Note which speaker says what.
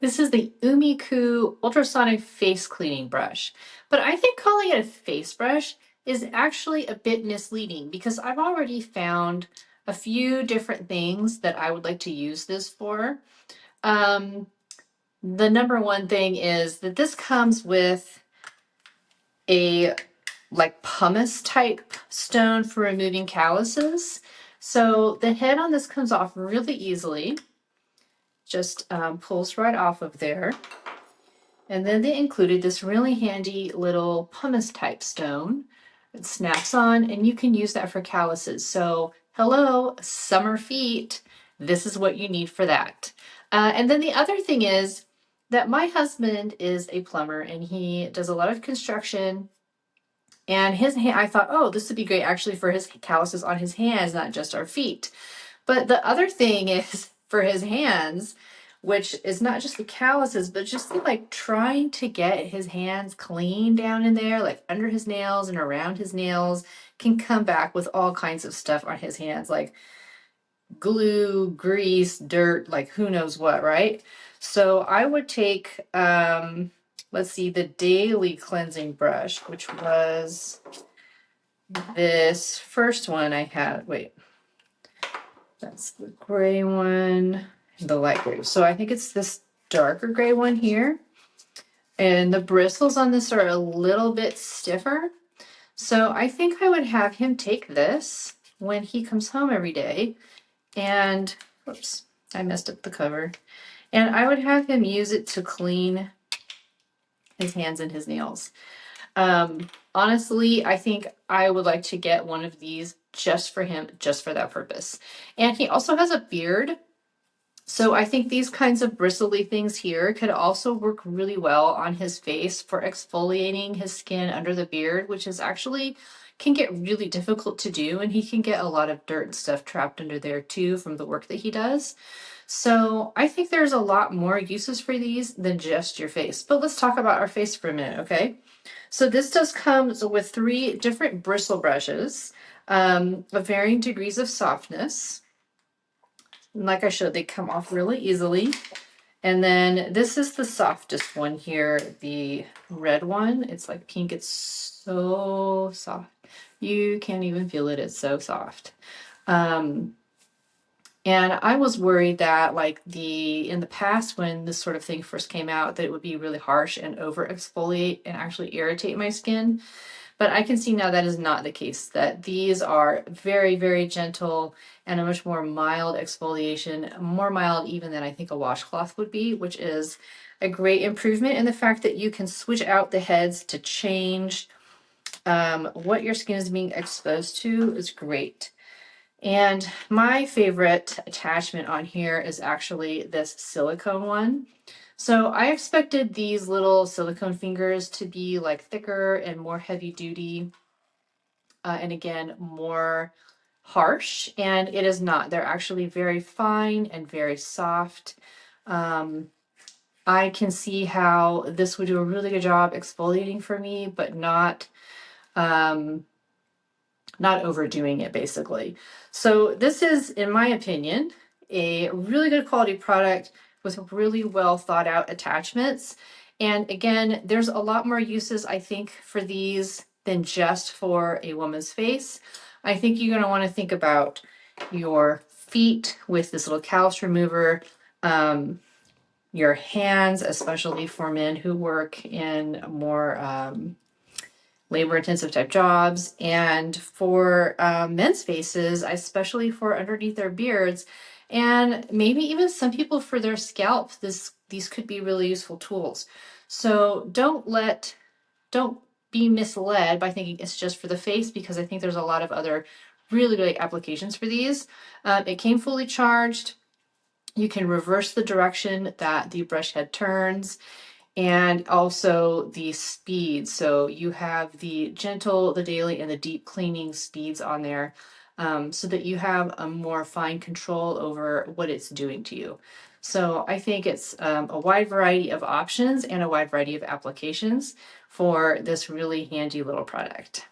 Speaker 1: This is the Umiku ultrasonic face cleaning brush. But I think calling it a face brush is actually a bit misleading because I've already found a few different things that I would like to use this for. Um, the number one thing is that this comes with a like pumice type stone for removing calluses. So the head on this comes off really easily, just pulls right off of there. And then they included this really handy little pumice type stone. It snaps on and you can use that for calluses. So hello, summer feet. This is what you need for that. And then the other thing is that my husband is a plumber and he does a lot of construction. And I thought, oh, this would be great actually for his calluses on his hands, not just our feet. But the other thing is for his hands, which is not just the calluses, but just like trying to get his hands clean down in there, like under his nails and around his nails, can come back with all kinds of stuff on his hands, like glue, grease, dirt, like who knows what, right? So I would take, let's see, the daily cleansing brush, which was this first one I had. Wait. That's the gray one, the light gray. So I think it's this darker gray one here. And the bristles on this are a little bit stiffer. So I think I would have him take this when he comes home every day. And, whoops, I messed up the cover. And I would have him use it to clean his hands and his nails. Honestly, I think I would like to get one of these just for him, just for that purpose. And he also has a beard. So I think these kinds of bristly things here could also work really well on his face for exfoliating his skin under the beard, which is actually can get really difficult to do. And he can get a lot of dirt and stuff trapped under there too from the work that he does. So I think there's a lot more uses for these than just your face. But let's talk about our face for a minute, okay? So this does come with 3 different bristle brushes of varying degrees of softness. And like I showed, they come off really easily. And then this is the softest one here, the red one. It's like pink. It's so soft. You can't even feel it. It's so soft. And I was worried that in the past when this sort of thing first came out, that it would be really harsh and over exfoliate and actually irritate my skin. But I can see now that is not the case, that these are very, very gentle and a much more mild exfoliation, more mild even than I think a washcloth would be, which is a great improvement in the fact that you can switch out the heads to change what your skin is being exposed to is great. And my favorite attachment on here is actually this silicone one. So I expected these little silicone fingers to be like thicker and more heavy duty, and again, more harsh, and it is not. They're actually very fine and very soft. I can see how this would do a really good job exfoliating for me, but not overdoing it basically. So this is, in my opinion, a really good quality product with really well thought out attachments. And again, there's a lot more uses I think for these than just for a woman's face. I think you're going to want to think about your feet with this little callus remover, your hands, especially for men who work in more labor intensive type jobs, and for men's faces, especially for underneath their beards, and maybe even some people for their scalp. These could be really useful tools. So don't be misled by thinking it's just for the face, because I think there's a lot of other really great applications for these. It came fully charged. You can reverse the direction that the brush head turns, and also the speed. So you have the gentle, the daily, and the deep cleaning speeds on there, so that you have a more fine control over what it's doing to you. So I think it's a wide variety of options and a wide variety of applications for this really handy little product.